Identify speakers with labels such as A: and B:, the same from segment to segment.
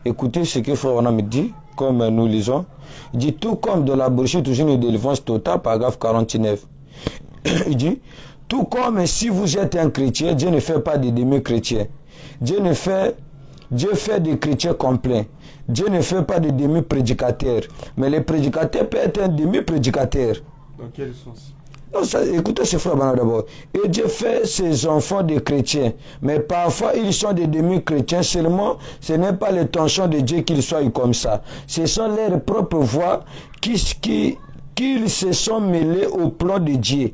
A: Écoutez ce que Frère Branham dit, comme nous lisons. Il dit, tout comme de la brochure, toujours une délivrance totale, paragraphe 49. Il dit, tout comme si vous êtes un chrétien, Dieu ne fait pas de demi-chrétiens. Dieu fait des chrétiens complets. Dieu ne fait pas de demi-prédicateurs. Mais les prédicateurs peuvent être un demi-prédicateur.
B: Dans quel sens?
A: Non, écoutez ce frère Branham d'abord. Et Dieu fait ses enfants des chrétiens. Mais parfois, ils sont des demi-chrétiens. Seulement, ce n'est pas l'intention de Dieu qu'ils soient comme ça. Ce sont leurs propres voix qu'ils se sont mêlés au plan de Dieu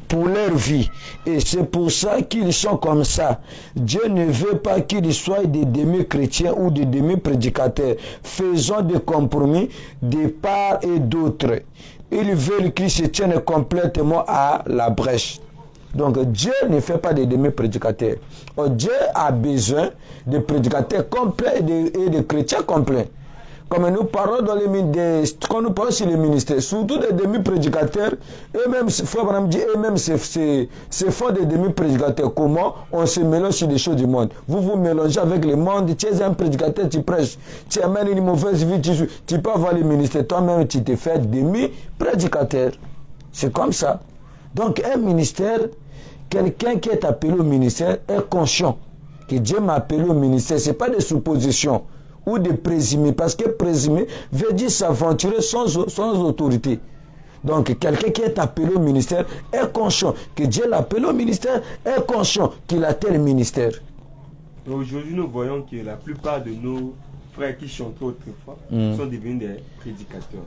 A: pour leur vie. Et c'est pour ça qu'ils sont comme ça. Dieu ne veut pas qu'ils soient des demi-chrétiens ou des demi-prédicateurs. Faisons des compromis de part et d'autre. Ils veulent qu'ils se tiennent complètement à la brèche. Donc Dieu ne fait pas de demi-prédicateurs. Dieu a besoin de prédicateurs complets et de chrétiens complets. Comme nous parlons dans quand nous parlons sur les ministères, surtout des demi-prédicateurs, eux-mêmes, Frère Branham dit, eux-mêmes, c'est fort des demi-prédicateurs. Comment on se mélange sur des choses du monde. Vous vous mélangez avec le monde, tu es un prédicateur, tu prêches, tu amènes une mauvaise vie, tu peux avoir les ministères, toi-même, tu te fais demi-prédicateur. C'est comme ça. Donc, un ministère, quelqu'un qui est appelé au ministère est conscient que Dieu m'a appelé au ministère. Ce n'est pas des suppositions ou de présumer, parce que présumer veut dire s'aventurer sans autorité. Donc quelqu'un qui est appelé au ministère est conscient que Dieu l'appelle au ministère, est conscient qu'il a tel ministère.
B: Aujourd'hui, nous voyons que la plupart de nos frères qui chantaient autrefois sont devenus des prédicateurs.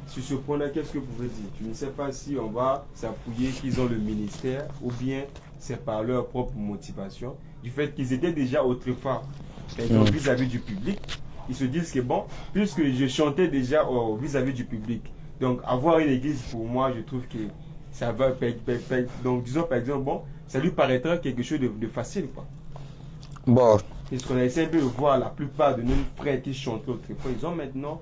B: Sur ce point-là, qu'est-ce que vous pouvez dire? Je ne sais pas si on va s'appuyer qu'ils ont le ministère ou bien c'est par leur propre motivation, du fait qu'ils étaient déjà autrefois vis-à-vis du public. Ils se disent que bon, puisque je chantais déjà vis-à-vis du public, donc avoir une église pour moi, je trouve que ça va. Donc disons par exemple, bon, ça lui paraîtra quelque chose de facile, quoi.
A: Bon.
B: Parce qu'on a essayé de voir la plupart de nos frères qui chantaient autrefois, ils ont maintenant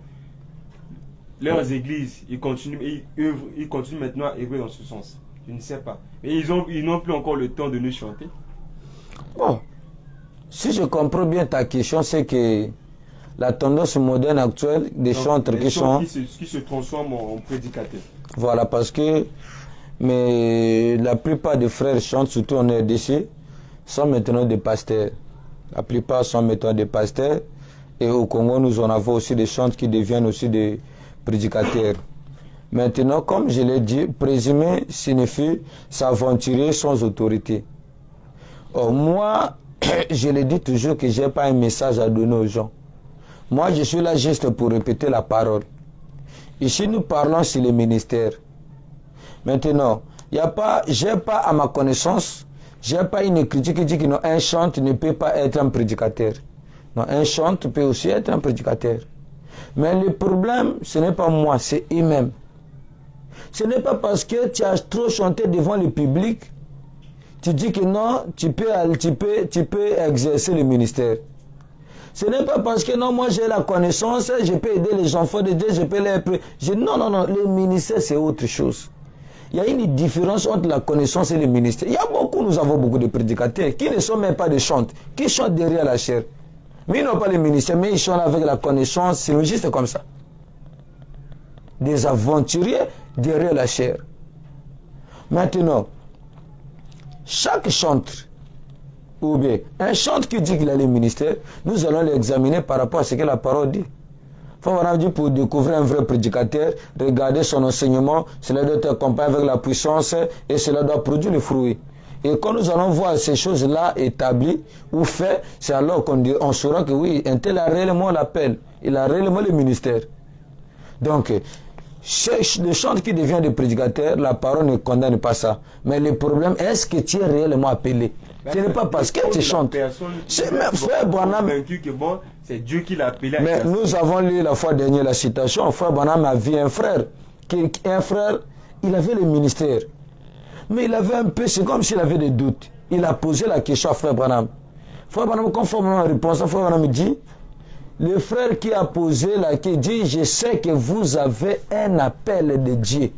B: leurs églises, ils continuent maintenant à œuvrer dans ce sens. Je ne sais pas. Mais ils n'ont plus encore le temps de nous chanter.
A: Bon. Si je comprends bien ta question, c'est que la tendance moderne actuelle des chantres qui
B: se transforment en prédicateurs.
A: Voilà, parce que la plupart des frères chantent, surtout en RDC, sont maintenant des pasteurs. La plupart sont maintenant des pasteurs. Et au Congo, nous en avons aussi des chantres qui deviennent aussi des prédicateurs. Maintenant, comme je l'ai dit, présumer signifie s'aventurer sans autorité. Or, moi, je le dis toujours que je n'ai pas un message à donner aux gens. Moi, je suis là juste pour répéter la parole. Ici, nous parlons sur les ministères. Maintenant, j'ai pas à ma connaissance, j'ai pas une critique qui dit que non, un chantre ne peut pas être un prédicateur. Non, un chantre peut aussi être un prédicateur. Mais le problème, ce n'est pas moi, c'est eux-mêmes. Ce n'est pas parce que tu as trop chanté devant le public, tu dis que non, tu peux exercer le ministère. Ce n'est pas parce que non, moi j'ai la connaissance, je peux aider les enfants de Dieu, je peux les... Non, le ministère c'est autre chose. Il y a une différence entre la connaissance et le ministère. Nous avons beaucoup de prédicateurs qui ne sont même pas des chantres, qui chantent derrière la chair. Mais ils n'ont pas le ministère, mais ils chantent avec la connaissance, c'est juste comme ça. Des aventuriers derrière la chair. Maintenant, chaque chantre, ou bien un chantre qui dit qu'il a le ministère, nous allons l'examiner par rapport à ce que la parole dit. Il faut dire pour découvrir un vrai prédicateur, regarder son enseignement, cela doit être accompagné avec la puissance et cela doit produire le fruit. Et quand nous allons voir ces choses-là établies ou faites, c'est alors qu'on saura que oui, un tel a réellement l'appel, il a réellement le ministère. Donc, le chantre qui devient des prédicateurs, la parole ne condamne pas ça. Mais le problème, est-ce que tu es réellement appelé? Ce n'est pas parce que tu chantes. Frère Branham,
B: c'est Dieu qui l'a appelé.
A: Mais nous avons lu la fois dernière la citation. Frère Branham a vu un frère. Il avait le ministère. Mais il avait un peu, c'est comme s'il avait des doutes. Il a posé la question à Frère Branham. Frère Branham, conformément à la réponse, Frère Branham dit, le frère qui a posé la question dit, je sais que vous avez un appel de Dieu.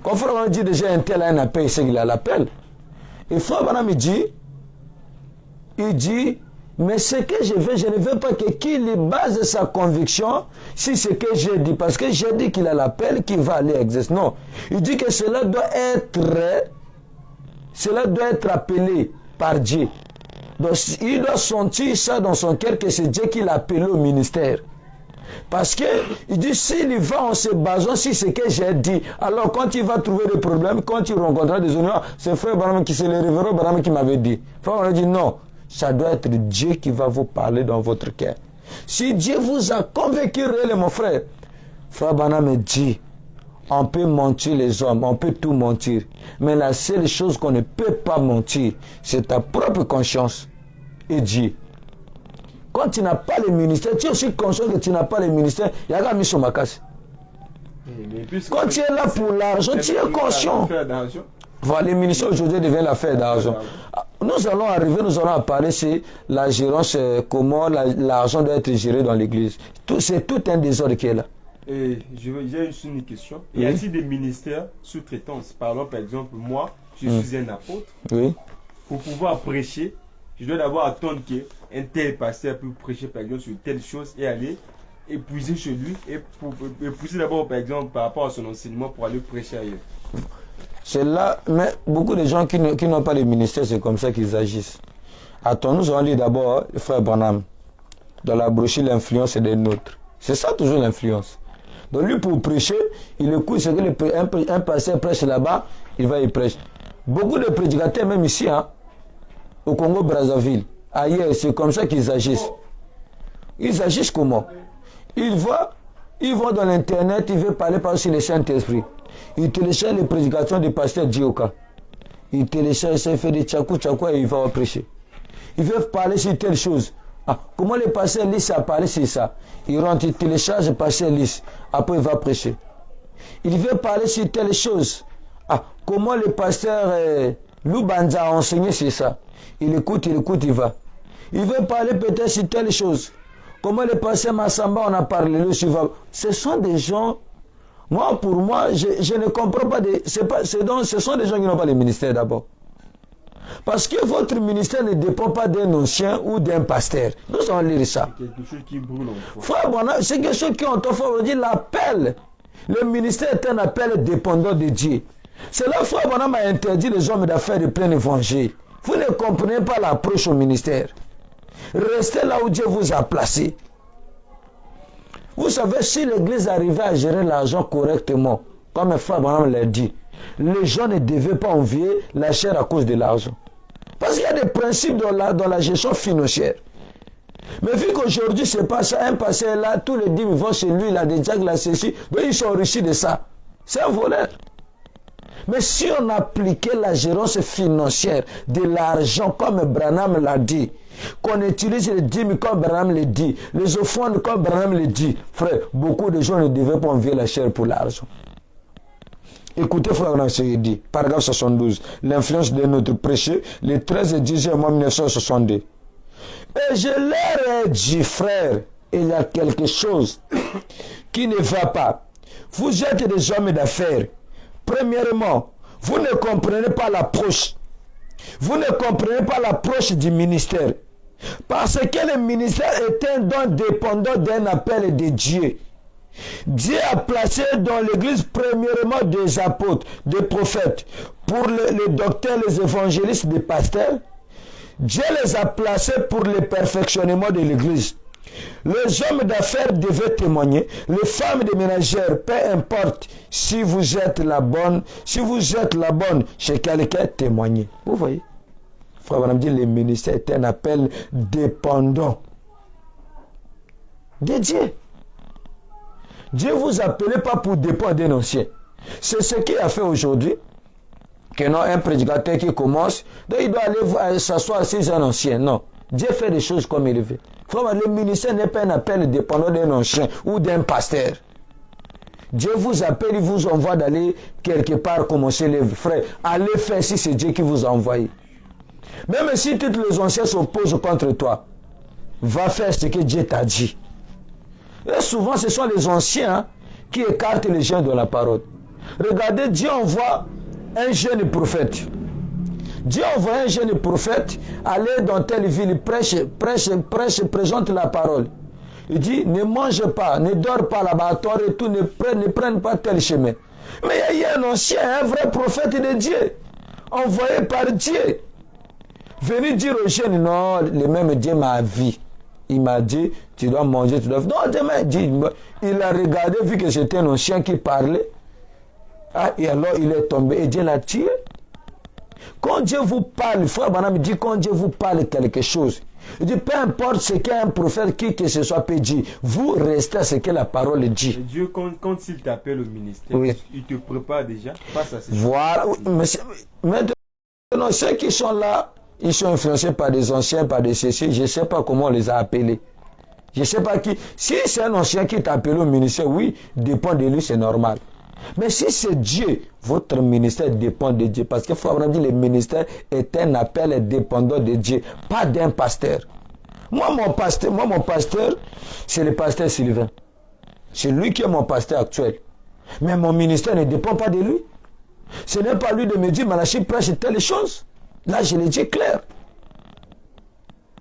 A: Quand Frère Branham dit déjà un tel a un appel, il sait qu'il a l'appel. Et Frère Branham il dit, Mais ce que je veux, je ne veux pas que qu'il base sa conviction sur ce que j'ai dit. Parce que j'ai dit qu'il a l'appel, qu'il va aller exercer. Non. Il dit que cela doit être appelé par Dieu. Donc il doit sentir ça dans son cœur que c'est Dieu qui l'a appelé au ministère. Parce que il dit s'il y va en se basant sur ce que j'ai dit, alors quand il va trouver des problèmes, quand il rencontrera des honneurs, c'est frère Branham qui c'est le révérend Branham qui m'avait dit. Frère Branham dit non, ça doit être Dieu qui va vous parler dans votre cœur. Si Dieu vous a convaincu réellement, mon frère, frère Branham dit, on peut mentir les hommes, on peut tout mentir, mais la seule chose qu'on ne peut pas mentir, c'est ta propre conscience et Dieu. Quand tu n'as pas le ministère, tu es aussi conscient que tu n'as pas le ministère, il y a un mis sur ma casse. Quand tu es là pour l'argent, tu es conscient. Voilà, le ministère aujourd'hui devient l'affaire d'argent. Nous allons parler sur la gérance, comment l'argent doit être géré dans l'église. C'est tout un désordre qui est là.
B: Et j'ai une question. Il y a aussi des ministères sous-traitance. Par exemple, moi, je suis un apôtre.
A: Oui.
B: Pour pouvoir prêcher, je dois d'abord attendre qu'un tel pasteur puisse prêcher, par exemple, sur telle chose et aller épuiser chez lui et épuiser d'abord, par exemple, par rapport à son enseignement pour aller prêcher ailleurs.
A: C'est là, mais beaucoup de gens qui n'ont pas de ministère, c'est comme ça qu'ils agissent. Attends, nous allons lire d'abord le frère Branham. Dans la brochure, l'influence est des nôtres. C'est ça toujours l'influence. Donc lui, pour prêcher, il écoute ce que un pasteur prêche là-bas, il va y prêcher. Beaucoup de prédicateurs, même ici, au Congo-Brazzaville, ailleurs, c'est comme ça qu'ils agissent. Ils agissent comment? Ils vont dans l'internet, ils veulent parler par sur le Saint-Esprit. Ils téléchargent les prédications du pasteur Dioka. Ils téléchargent ça, il fait des tchakou et il va prêcher. Ils veulent parler sur telle chose. Comment le pasteur Lys a parlé sur ça? Il rentre, il télécharge le pasteur Lys. Après, il va prêcher. Il veut parler sur telle chose. Comment le pasteur Loubanza a enseigné sur ça? Il écoute, il va. Il veut parler peut-être sur telle chose. Comment le pasteur Massamba en a parlé, ce sont des gens, pour moi, je ne comprends pas, ce sont des gens qui n'ont pas le ministère d'abord. Parce que votre ministère ne dépend pas d'un ancien ou d'un pasteur. Nous allons lire ça.
B: C'est quelque chose qui brûle en
A: foi. C'est quelque chose qui ont on dit l'appel. Le ministère est un appel dépendant de Dieu. C'est là que Frère Branham a interdit les hommes d'affaires de plein évangile. Vous ne comprenez pas l'approche au ministère. Restez là où Dieu vous a placé. Vous savez, si l'église arrivait à gérer l'argent correctement, comme Frère Branham l'a dit, les gens ne devaient pas envier la chair à cause de l'argent. Parce qu'il y a des principes dans la gestion financière. Mais vu qu'aujourd'hui, c'est pas ça, un pasteur là, tous les 10 vont chez lui, il a des diacres, il a ceci, donc ils sont enrichis de ça. C'est un voleur. Mais si on appliquait la gérance financière de l'argent, comme Branham l'a dit, qu'on utilise les dîmes comme Branham l'a dit, les offrandes comme Branham l'a dit, frère, beaucoup de gens ne devaient pas envier la chair pour l'argent. Écoutez, frère Branham, ce qu'il dit, paragraphe 72, l'influence de notre prêcher, le 13 et 10 mois 1962. Et je leur ai dit, frère, il y a quelque chose qui ne va pas. Vous êtes des hommes d'affaires. Premièrement, vous ne comprenez pas l'approche. Vous ne comprenez pas l'approche du ministère. Parce que le ministère est un don dépendant d'un appel de Dieu. Dieu a placé dans l'église premièrement des apôtres, des prophètes, pour les docteurs, les évangélistes, les pasteurs. Dieu les a placés pour le perfectionnement de l'église. Les hommes d'affaires devaient témoigner. Les femmes de ménagères, peu importe si vous êtes la bonne chez quelqu'un, témoignez. Vous voyez? Frère Branham dit le ministère est un appel dépendant de Dieu. Dieu vous appelait pas pour dépendre d'un ancien. C'est ce qu'il a fait aujourd'hui. Que non, un prédicateur qui commence, donc il doit aller s'asseoir sur un ancien. Non. Dieu fait des choses comme il veut. Frère, le ministère n'est pas un appel dépendant d'un ancien ou d'un pasteur. Dieu vous appelle, il vous envoie d'aller quelque part commencer les frères. Allez faire si c'est Dieu qui vous a envoyé. Même si tous les anciens s'opposent contre toi, va faire ce que Dieu t'a dit. Et souvent, ce sont les anciens qui écartent les gens de la parole. Regardez, Dieu envoie un jeune prophète. Dieu envoie un jeune prophète aller dans telle ville, prêche, présente la parole. Il dit, ne mange pas, ne dors pas là-bas, à ton retour, ne prenne pas tel chemin. Mais il y a un ancien, un vrai prophète de Dieu, envoyé par Dieu, venu dire aux jeunes, non, le même Dieu m'a vu. Il m'a dit, tu dois manger, tu dois... Non, demain, il a regardé, vu que c'était un ancien qui parlait. Ah, et alors il est tombé et Dieu l'a tué. Quand Dieu vous parle, frère Branham dit, quand Dieu vous parle quelque chose, il dit, peu importe ce qu'un prophète, qui que ce soit, peut dire, vous restez à ce que la parole dit.
B: Et Dieu, quand il t'appelle au ministère,
A: oui,
B: il te prépare déjà face à ces
A: voilà. Maintenant, ceux qui sont là, ils sont influencés par des anciens, par des ceci. Je ne sais pas comment on les a appelés. Je ne sais pas qui. Si c'est un ancien qui t'a appelé au ministère, oui, dépend de lui, c'est normal. Mais si c'est Dieu, votre ministère dépend de Dieu. Parce qu'il faut vraiment dire que le ministère est un appel dépendant de Dieu, pas d'un pasteur. Moi, mon pasteur, c'est le pasteur Sylvain. C'est lui qui est mon pasteur actuel. Mais mon ministère ne dépend pas de lui. Ce n'est pas lui de me dire, Malachi prêche telle chose. Là, je l'ai dit clair.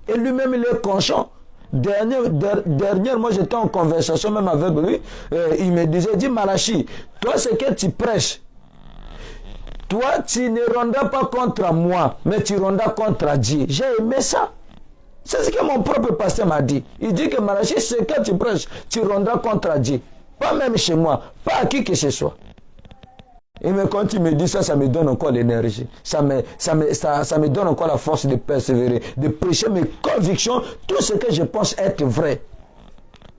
A: Et lui-même, il est conscient. Dernièrement, j'étais en conversation même avec lui. Il me disait, dis Malachi, toi, ce que tu prêches, toi, tu ne rendras pas contre moi, mais tu rendras contre Dieu. J'ai aimé ça. C'est ce que mon propre pasteur m'a dit. Il dit que Malachi, ce que tu prêches, tu rendras contre Dieu. Pas même chez moi, pas à qui que ce soit. Et mais quand il me dit ça, ça me donne encore l'énergie. Ça me donne encore la force de persévérer, de prêcher mes convictions, tout ce que je pense être vrai.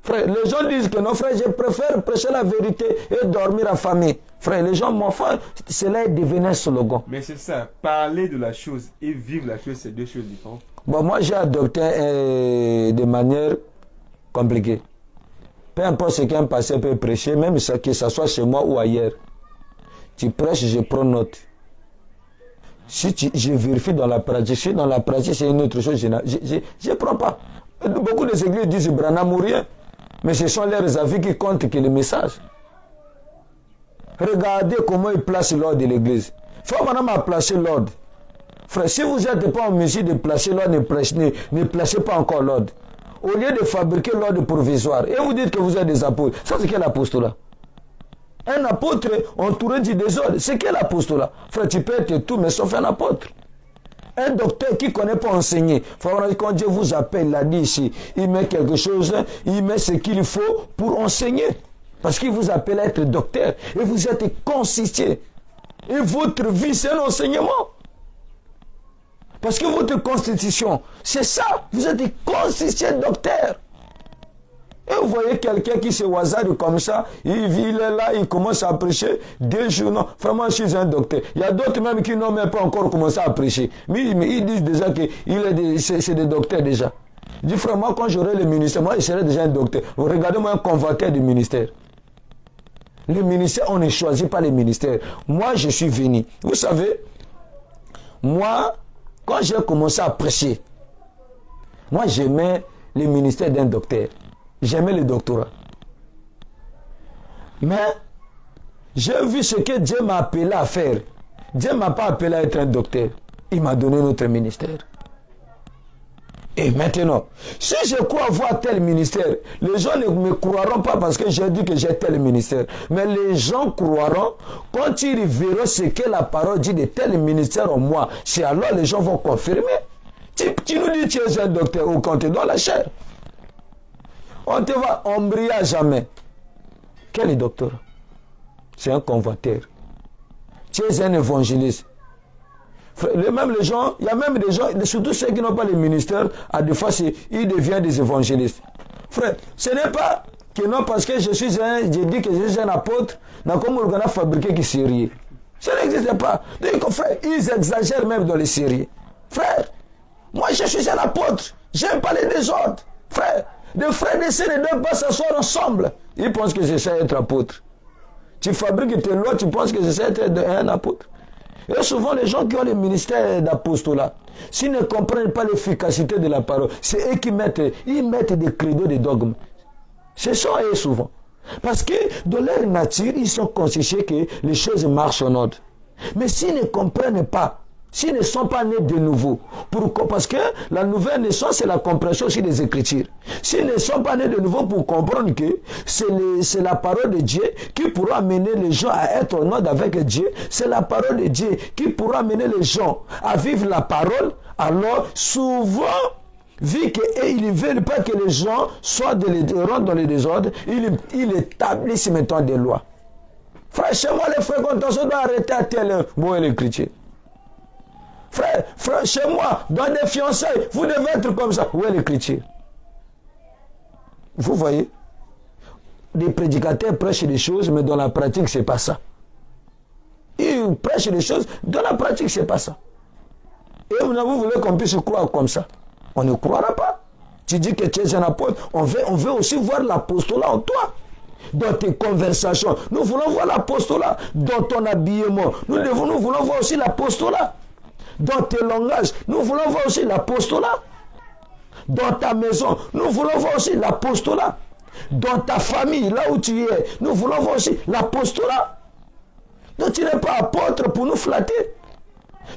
A: Frère, les gens disent que non, frère, je préfère prêcher la vérité et dormir en famille. Frère, les gens m'en font, cela est devenu un slogan.
B: Mais c'est ça, parler de la chose et vivre la chose, c'est deux choses différentes.
A: Bon, moi, j'ai adopté de manière compliquée. Peu importe ce qu'un pasteur peut prêcher, même que ce soit chez moi ou ailleurs. Tu prêches, je prends note. Si je vérifie dans la pratique, si dans la pratique c'est une autre chose, je ne prends pas. Beaucoup des églises disent Branham ou rien. Mais ce sont leurs avis qui comptent que le message. Regardez comment ils placent l'ordre de l'église. Frère Branham a placé l'ordre. Frère, si vous n'êtes pas en mesure de placer l'ordre, ne placez pas encore l'ordre. Au lieu de fabriquer l'ordre provisoire, et vous dites que vous êtes des apôtres, ça c'est quel apostolat? Un apôtre entouré du désordre, c'est quel apostolat? Frère, tu peux être tout, mais sauf un apôtre. Un docteur qui ne connaît pas enseigner. Frère, quand Dieu vous appelle, il a dit ici, il met quelque chose, il met ce qu'il faut pour enseigner. Parce qu'il vous appelle à être docteur. Et vous êtes conscientieux. Et votre vie, c'est un enseignement. Parce que votre constitution, c'est ça. Vous êtes conscientieux docteur. Et vous voyez quelqu'un qui se hasarde comme ça, il est là, il commence à prêcher, 2 jours, non, vraiment je suis un docteur. Il y a d'autres même qui n'ont même pas encore commencé à prêcher. Mais ils disent déjà que c'est des docteurs déjà. Je dis frère, moi quand j'aurai le ministère, moi je serai déjà un docteur. Regardez-moi un convoiteur du ministère. Le ministère, on ne choisit pas le ministère. Moi je suis venu. Vous savez, moi, quand j'ai commencé à prêcher, moi j'aimais le ministère d'un docteur. J'aimais le doctorat. Mais j'ai vu ce que Dieu m'a appelé à faire. Dieu ne m'a pas appelé à être un docteur. Il m'a donné notre ministère. Et maintenant, si je crois avoir tel ministère, les gens ne me croiront pas parce que j'ai dit que j'ai tel ministère. Mais les gens croiront quand ils verront ce que la parole dit de tel ministère en moi. C'est alors les gens vont confirmer. Tu nous dis que tu es un docteur ou quand tu es dans la chair. On te va embrayer à jamais. Quel est docteur? C'est un convoiteur. Tu es un évangéliste. Même les gens, il y a même des gens, surtout ceux qui n'ont pas le ministère, à des fois, ils deviennent des évangélistes. Frère, ce n'est pas que non, parce que je dis que je suis un apôtre, dans comme on a fabriqué qui sérieux. Ça n'existe pas. Donc, frère, ils exagèrent même dans les séries. Frère, moi je suis un apôtre. J'aime pas les désordres. Frère, des frères et des sœurs ne doivent pas s'asseoir ensemble. Ils pensent que je sais être apôtre. Tu fabriques tes lois, tu penses que je sais être un apôtre. Et souvent, les gens qui ont le ministère d'apostolat, s'ils ne comprennent pas l'efficacité de la parole, c'est eux qui mettent des credos, des dogmes. Ce sont eux souvent. Parce que dans leur nature, ils sont conscients que les choses marchent en ordre. Mais s'ils ne comprennent pas s'ils ne sont pas nés de nouveau. Pourquoi? Parce que la nouvelle naissance, c'est la compréhension aussi des Écritures. S'ils ne sont pas nés de nouveau pour comprendre que c'est la parole de Dieu qui pourra amener les gens à être en ordre avec Dieu, c'est la parole de Dieu qui pourra amener les gens à vivre la parole, alors souvent, vu qu'ils ne veulent pas que les gens rentrent dans le désordre, ils établissent maintenant des lois. Frère, chez moi, les fréquentations doivent arrêter à tel heure. Bon, l'écriture. Frère, chez moi, dans des fiançailles, vous devez être comme ça. Où est l'écriture? Vous voyez? Des prédicateurs prêchent des choses, mais dans la pratique, c'est pas ça. Ils prêchent des choses, dans la pratique, c'est pas ça. Et vous voulez qu'on puisse croire comme ça? On ne croira pas. Tu dis que tu es un apôtre, on veut aussi voir l'apostolat en toi. Dans tes conversations, nous voulons voir l'apostolat. Dans ton habillement, nous voulons voir aussi l'apostolat. Dans tes langages, nous voulons voir aussi l'apostolat. Dans ta maison, nous voulons voir aussi l'apostolat. Dans ta famille, là où tu es, nous voulons voir aussi l'apostolat. Donc tu n'es pas apôtre pour nous flatter.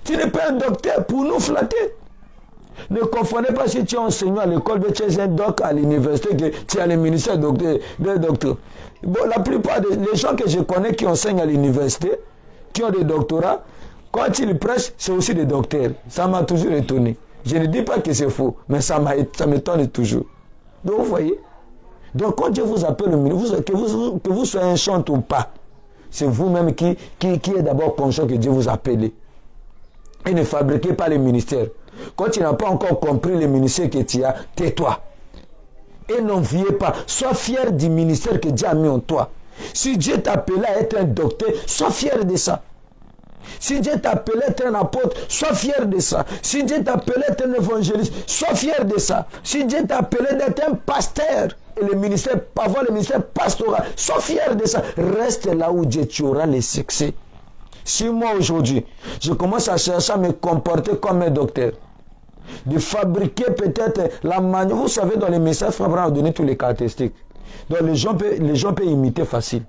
A: Tu n'es pas un docteur pour nous flatter. Ne confondez pas si tu es enseignant à l'école, mais tu es un doc à l'université, que tu es à le ministère de docteur. Bon, la plupart des gens que je connais qui enseignent à l'université, qui ont des doctorats, quand ils prêchent, c'est aussi des docteurs. Ça m'a toujours étonné. Je ne dis pas que c'est faux, mais ça m'étonne toujours. Donc vous voyez. Donc quand Dieu vous appelle au ministère, que vous soyez un chanteur ou pas, c'est vous-même qui est d'abord conscient que Dieu vous a appelé. Et ne fabriquez pas les ministères. Quand tu n'as pas encore compris le ministère que tu as, tais-toi. Et n'enviez pas. Sois fier du ministère que Dieu a mis en toi. Si Dieu t'appelait à être un docteur, sois fier de ça. Si Dieu t'appelait à être un apôtre, sois fier de ça. Si Dieu t'appelait à être un évangéliste, sois fier de ça. Si Dieu t'appelait d'être un pasteur, et le ministère, avoir le ministère pastoral, sois fier de ça. Reste là où Dieu, tu auras le succès. Si moi aujourd'hui, je commence à chercher à me comporter comme un docteur, de fabriquer peut-être la manière, vous savez, dans les messages, Frère Abraham a donné toutes les caractéristiques. Donc les gens peuvent imiter facile.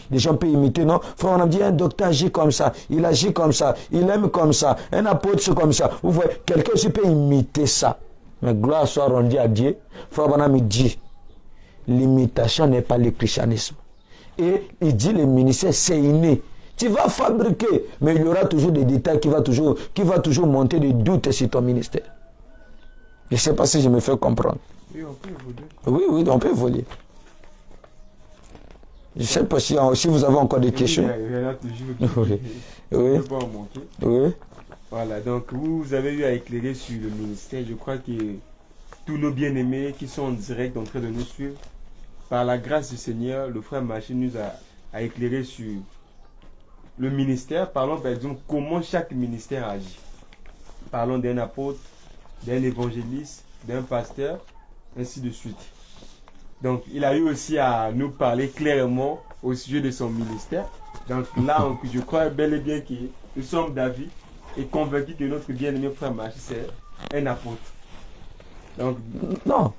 A: Les gens peuvent imiter, non? Frère Abraham dit, un docteur agit comme ça, il agit comme ça, il aime comme ça, un apôtre c'est comme ça. Vous voyez, quelqu'un aussi peut imiter ça. Mais gloire soit rendue à Dieu. Frère Abraham dit, l'imitation n'est pas le christianisme. Et il dit, le ministère c'est inné. Tu vas fabriquer, mais il y aura toujours des détails qui va toujours monter des doutes sur ton ministère. Je ne sais pas si je me fais comprendre.
B: Oui, on peut évoluer.
A: Oui, on peut évoluer. Je ne sais pas si vous avez encore des questions.
B: Il y en a toujours.
A: Oui.
B: On ne peut pas en manquer.
A: Oui.
B: Voilà, donc vous avez eu à éclairer sur le ministère. Je crois que tous nos bien-aimés qui sont en direct en train de nous suivre, par la grâce du Seigneur, le frère Machine nous a éclairé sur le ministère. Parlons par exemple comment chaque ministère agit. Parlons d'un apôtre, d'un évangéliste, d'un pasteur, ainsi de suite. Donc il a eu aussi à nous parler clairement au sujet de son ministère. Donc là, je crois bel et bien que nous sommes d'avis et convaincus que notre bien-aimé frère Machi, c'est un apôtre. Donc,
A: non.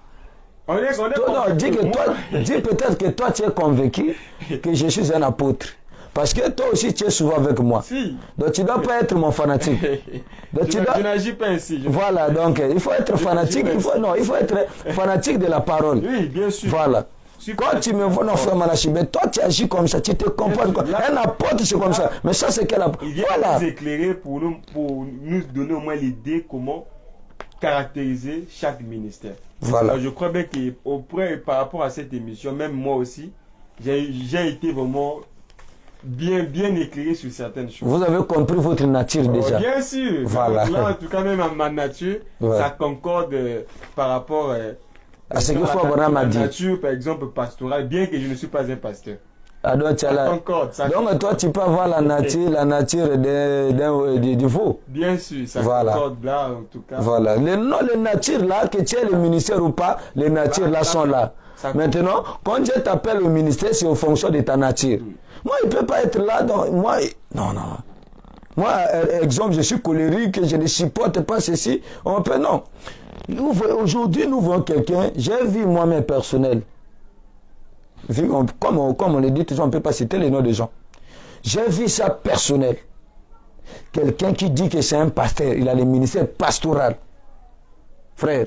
B: On est
A: Non, dis peut-être que toi tu es convaincu que je suis un apôtre. Parce que toi aussi tu es souvent avec moi.
B: Si.
A: Donc tu ne dois pas être mon fanatique. Donc,
B: je n'agis pas ainsi.
A: Voilà, donc il faut être fanatique. Il faut être fanatique de la parole.
B: Oui, bien sûr.
A: Voilà. Quand tu me vois, non, frère Malachi, mais toi tu agis comme ça, tu te comportes comme ça. Un apôtre c'est comme ça. Mais ça c'est quel apôtre?
B: Il vient nous éclairer pour nous donner au moins l'idée comment caractériser chaque ministère.
A: Voilà.
B: Alors, je crois bien que par rapport à cette émission, même moi aussi, j'ai été vraiment bien éclairé sur certaines choses.
A: Vous avez compris votre nature déjà.
B: Bien sûr.
A: Voilà.
B: Donc là, en tout cas, même à ma nature, ça concorde par rapport
A: à ce que Abraham a dit.
B: Ma nature, par exemple, pastorale, bien que je ne suis pas un pasteur.
A: Ah, donc, donc toi, tu peux avoir la nature du veau.
B: Bien sûr, ça
A: voilà.
B: concorde là, en tout cas.
A: Voilà. Les natures là, que tu aies le ministère ou pas, les natures là sont là. Maintenant, quand Dieu t'appelle au ministère, c'est en fonction de ta nature. Moi, il ne peut pas être là. Non. Moi, exemple, je suis colérique, je ne supporte pas ceci. On peut, non. Aujourd'hui, nous voyons quelqu'un, j'ai vu moi-même personnel. Comme on le dit toujours, on ne peut pas citer les noms des gens. J'ai vu ça personnel. Quelqu'un qui dit que c'est un pasteur, il a le ministère pastoral. Frère,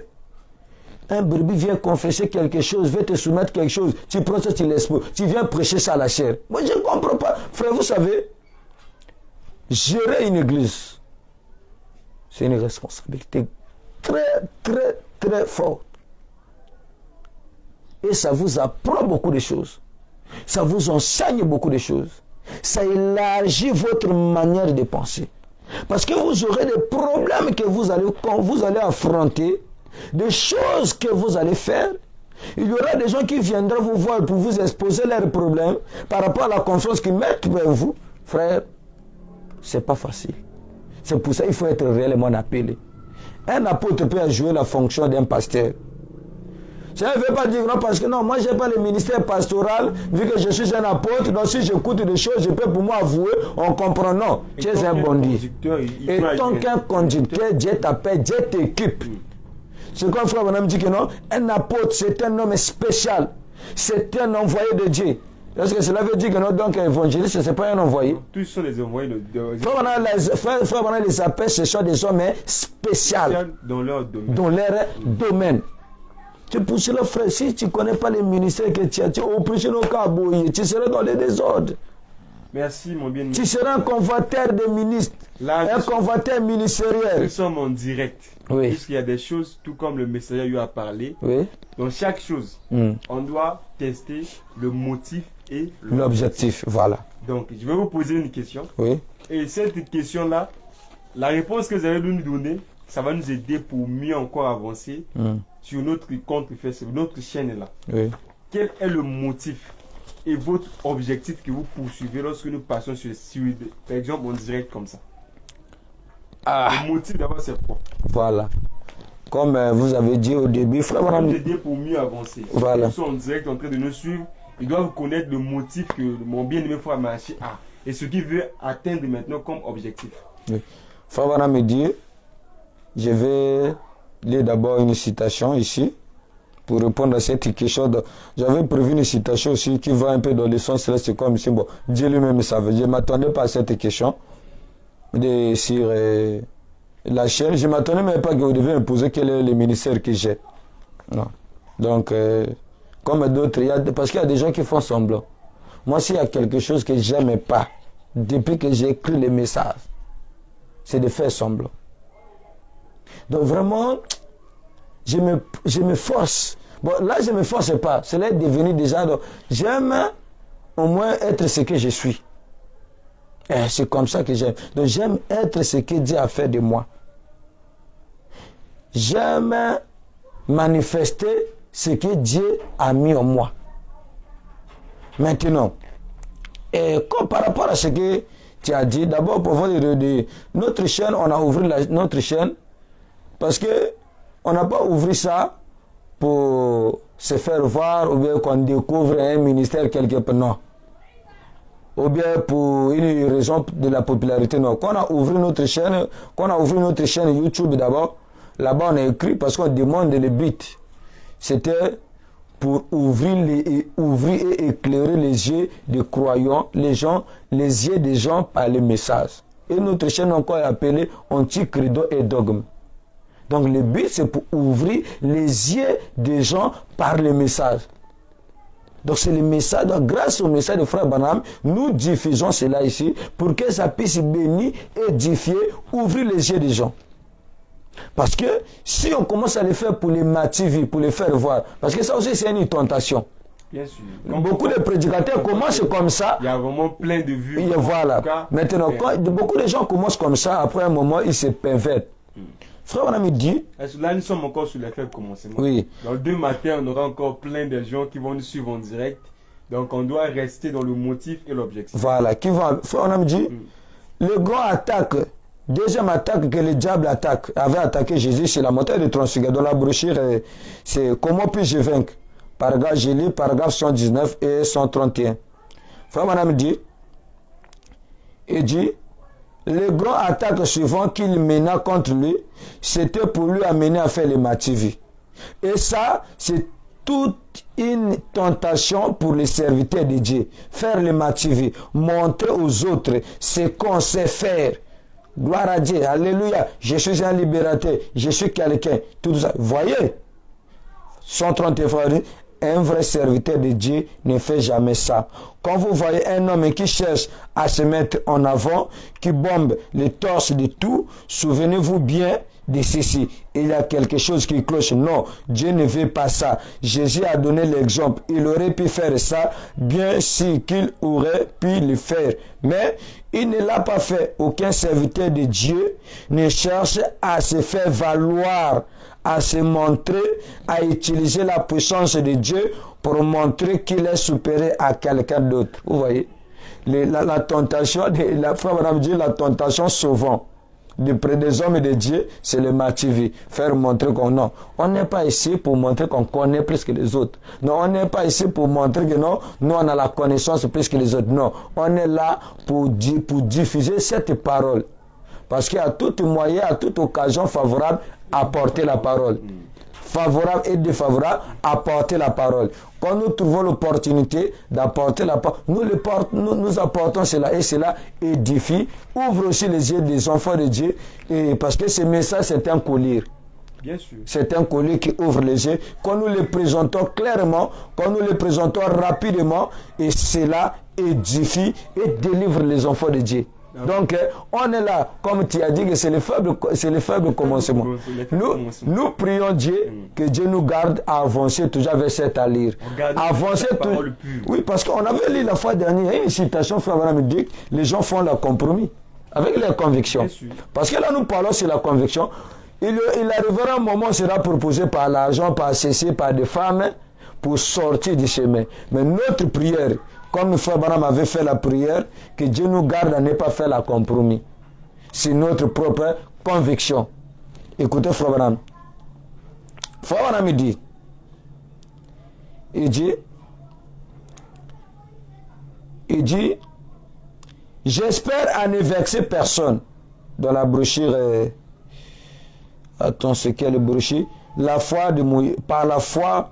A: un brebis vient confesser quelque chose, veut te soumettre quelque chose, tu prends ça, tu l'exposes, tu viens prêcher ça à la chair. Moi, je ne comprends pas. Frère, vous savez, gérer une église, c'est une responsabilité très, très, très forte. Et ça vous apprend beaucoup de choses. Ça vous enseigne beaucoup de choses. Ça élargit votre manière de penser. Parce que vous aurez des problèmes quand vous allez affronter, des choses que vous allez faire. Il y aura des gens qui viendront vous voir pour vous exposer leurs problèmes par rapport à la confiance qu'ils mettent vers vous. Frère, c'est pas facile. C'est pour ça qu'il faut être réellement appelé. Un apôtre peut jouer la fonction d'un pasteur. Ça ne veut pas dire non, parce que non, moi je n'ai pas le ministère pastoral, vu que je suis un apôtre, donc si j'écoute des choses, je peux pour moi avouer, on comprend, non, tu es un bon Dieu. Et tant qu'un conducteur, Dieu t'appelle, Dieu t'équipe. C'est comme frère Bonhomme dit que non, un apôtre, c'est un homme spécial, c'est un envoyé de Dieu. Est-ce que cela veut dire que non, donc un évangéliste, ce n'est pas un envoyé?
B: Tous sont des envoyés de Dieu.
A: Frère Bonhomme les appelle, ce sont des hommes spéciaux
B: dans leur domaine.
A: Domaine. C'est pour cela, frère, si tu ne connais pas les ministères que tu as, tu seras dans les désordres.
B: Merci, mon bien-aimé.
A: Tu seras un convoiteur des ministres, un convoiteur ministériel.
B: Nous sommes en direct.
A: Oui.
B: Puisqu'il y a des choses, tout comme le messager lui a parlé.
A: Oui.
B: Dans chaque chose, on doit tester le motif et
A: l'objectif. Voilà.
B: Donc, je vais vous poser une question.
A: Oui.
B: Et cette question-là, la réponse que vous allez nous donner, ça va nous aider pour mieux encore avancer sur notre compte Facebook, notre chaîne est là.
A: Oui.
B: Quel est le motif et votre objectif que vous poursuivez lorsque nous passons sur par exemple, en direct comme ça? Le motif d'abord, c'est quoi?
A: Voilà. Comme vous avez dit au début, frère,
B: ça va nous aider pour mieux avancer.
A: Voilà.
B: Ils sont en direct en train de nous suivre. Ils doivent connaître le motif que mon bien-aimé frère Marché a et ce qu'il veut atteindre maintenant comme objectif.
A: Oui. Frère Bana me dit, je vais lire d'abord une citation ici pour répondre à cette question. J'avais prévu une citation aussi qui va un peu dans le sens là, c'est comme si bon, Dieu lui-même savait. Je ne m'attendais pas à cette question sur la chaîne. Je ne m'attendais même pas que vous deviez me poser quel est le ministère que j'ai. Non. Donc, comme d'autres, parce qu'il y a des gens qui font semblant. Moi, s'il y a quelque chose que je n'aime pas, depuis que j'ai écrit les messages, c'est de faire semblant. Donc vraiment, je me force. Bon, là, je ne me force pas. Cela est devenu déjà... J'aime au moins être ce que je suis. C'est comme ça que j'aime. Donc j'aime être ce que Dieu a fait de moi. J'aime manifester ce que Dieu a mis en moi. Maintenant, comme par rapport à ce que tu as dit, d'abord pour voir notre chaîne, on a ouvert notre chaîne parce que on n'a pas ouvert ça pour se faire voir ou bien qu'on découvre un ministère quelque part, non. Ou bien pour une raison de la popularité, non. Quand on a ouvert notre chaîne YouTube d'abord, là-bas on a écrit parce qu'on demande le but. C'était pour ouvrir et éclairer les yeux des croyants, les yeux des gens par les messages. Et notre chaîne encore est appelée Anti-Credo et Dogme. Donc le but c'est pour ouvrir les yeux des gens par les messages. Donc c'est le message, donc grâce au message de Frère Branham, nous diffusons cela ici pour que ça puisse bénir, édifier, ouvrir les yeux des gens. Parce que si on commence à le faire pour les motiver, pour les faire voir, parce que ça aussi c'est une tentation.
B: Bien sûr.
A: Beaucoup de prédicateurs commencent comme ça.
B: Il y a vraiment plein de vues.
A: Et voilà. Maintenant, quand beaucoup de gens commencent comme ça, après un moment, ils se pervertent. Frère, on a me dit.
B: Là, nous sommes encore sur l'effet de commencement.
A: Oui.
B: Dans 2 matins, on aura encore plein de gens qui vont nous suivre en direct. Donc, on doit rester dans le motif et l'objectif.
A: Voilà. Frère, on a me dit, le grand attaque, deuxième attaque que le diable avait attaqué Jésus, c'est la montagne de Transfiguration. Dans la brochure, c'est comment puis-je vaincre. Paragraphe, j'ai lu paragraphe 119 et 131. Frère, on a me dit, il dit, le grand attaque suivant qu'il mena contre lui, c'était pour lui amener à faire le mativi. Et ça, c'est toute une tentation pour les serviteurs de Dieu. Faire le mativi, montrer aux autres ce qu'on sait faire. Gloire à Dieu. Alléluia. Je suis un libérateur. Je suis quelqu'un. Tout ça. Voyez. 130 fois, un vrai serviteur de Dieu ne fait jamais ça. Quand vous voyez un homme qui cherche à se mettre en avant, qui bombe les torses de tout, souvenez-vous bien de ceci. Il y a quelque chose qui cloche. Non, Dieu ne veut pas ça. Jésus a donné l'exemple. Il aurait pu faire ça, bien sûr qu'il aurait pu le faire. Mais il ne l'a pas fait. Aucun serviteur de Dieu ne cherche à se faire valoir, à se montrer, à utiliser la puissance de Dieu pour montrer qu'il est supérieur à quelqu'un d'autre. Vous voyez, la tentation, la tentation souvent près des hommes et de Dieu, c'est le martyr, faire montrer qu'on non. On n'est pas ici pour montrer qu'on connaît plus que les autres. Non, on n'est pas ici pour montrer que non, nous on a la connaissance plus que les autres. Non, on est là pour diffuser cette parole. Parce qu'il y a tout moyen, à toute occasion favorable à porter la parole. Favorable et défavorable, apporter la parole. Quand nous trouvons l'opportunité d'apporter la parole, nous apportons cela et cela édifie, ouvre aussi les yeux des enfants de Dieu, et parce que ce message c'est un collier.
B: Bien sûr.
A: C'est un collier qui ouvre les yeux. Quand nous le présentons clairement, quand nous le présentons rapidement, et cela édifie et délivre les enfants de Dieu. Donc, on est là, comme tu as dit, que c'est le faible commencement. Nous prions Dieu, que Dieu nous garde à avancer toujours avec cette allure. Avancer tout. Oui, parce qu'on avait lu la fois dernière, il y a une citation, frère Abraham dit, les gens font le compromis avec leurs convictions. Parce que là, nous parlons sur la conviction. Il arrivera un moment, sera proposé par l'argent, par ceci, par des femmes, pour sortir du chemin. Mais notre prière, comme Frère Branham avait fait la prière, que Dieu nous garde à ne pas faire la compromis. C'est notre propre conviction. Écoutez Frère Branham. Frère Branham il dit, j'espère à ne vexer personne. Dans la brochure, attends, c'est quelle brochure? La foi de Moïse, par la foi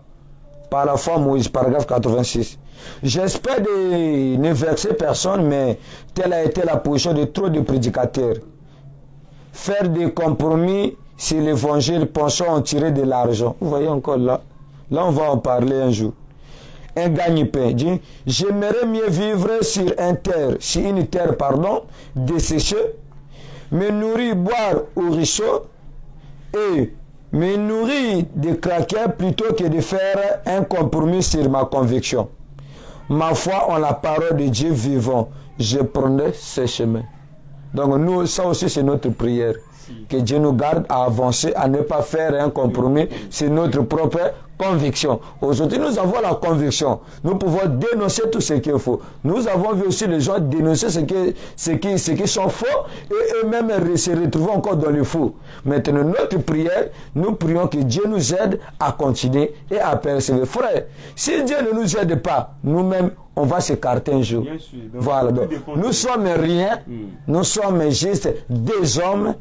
A: Moïse, paragraphe 86. J'espère de ne vexer personne, mais telle a été la position de trop de prédicateurs. Faire des compromis sur l'évangile, pensant en tirer de l'argent. Vous voyez encore là. Là, on va en parler un jour. Un gagne-pain dit, j'aimerais mieux vivre sur une terre, desséchée, me nourrir, boire au ruisseau et me nourrir de craquer plutôt que de faire un compromis sur ma conviction. Ma foi en la parole de Dieu vivant, je prendrai ce chemin. Donc nous, ça aussi c'est notre prière. Que Dieu nous garde à avancer, à ne pas faire un compromis. C'est notre propre conviction. Aujourd'hui, nous avons la conviction. Nous pouvons dénoncer tout ce qu'il faut. Nous avons vu aussi les gens dénoncer ce qui sont faux et eux-mêmes se retrouvent encore dans le faux. Maintenant, notre prière, nous prions que Dieu nous aide à continuer et à persévérer. Frère, si Dieu ne nous aide pas, nous-mêmes, on va s'écarter un jour. Voilà. Donc, nous sommes rien. Nous sommes juste des hommes.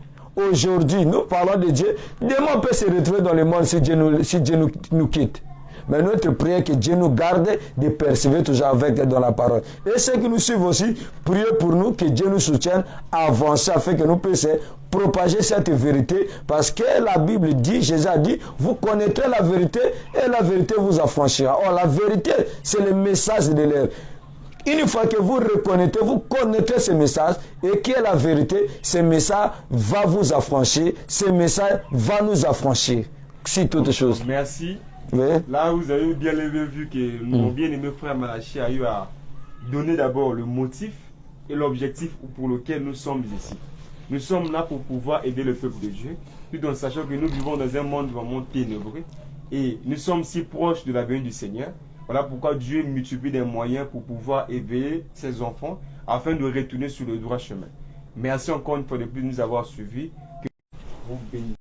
A: Aujourd'hui, nous parlons de Dieu. Demain, on peut se retrouver dans le monde si Dieu nous quitte. Mais notre prière que Dieu nous garde de persévérer toujours avec dans la parole. Et ceux qui nous suivent aussi, priez pour nous, que Dieu nous soutienne à avancer afin que nous puissions propager cette vérité. Parce que la Bible dit, Jésus a dit, vous connaîtrez la vérité et la vérité vous affranchira. Or, la vérité, c'est le message de l'air. Une fois que vous reconnaissez, vous connaissez ce message et qui est la vérité, ce message va vous affranchir, ce message va nous affranchir. C'est toute chose.
B: Merci.
A: Oui.
B: Là, vous avez bien vu que mon bien-aimé frère Malachi a eu à donner d'abord le motif et l'objectif pour lequel nous sommes ici. Nous sommes là pour pouvoir aider le peuple de Dieu, tout en sachant que nous vivons dans un monde vraiment ténébreux et nous sommes si proches de la venue du Seigneur. Voilà pourquoi Dieu multiplie des moyens pour pouvoir éveiller ses enfants afin de retourner sur le droit chemin. Merci encore une fois de plus de nous avoir suivis. Que vous bénisse.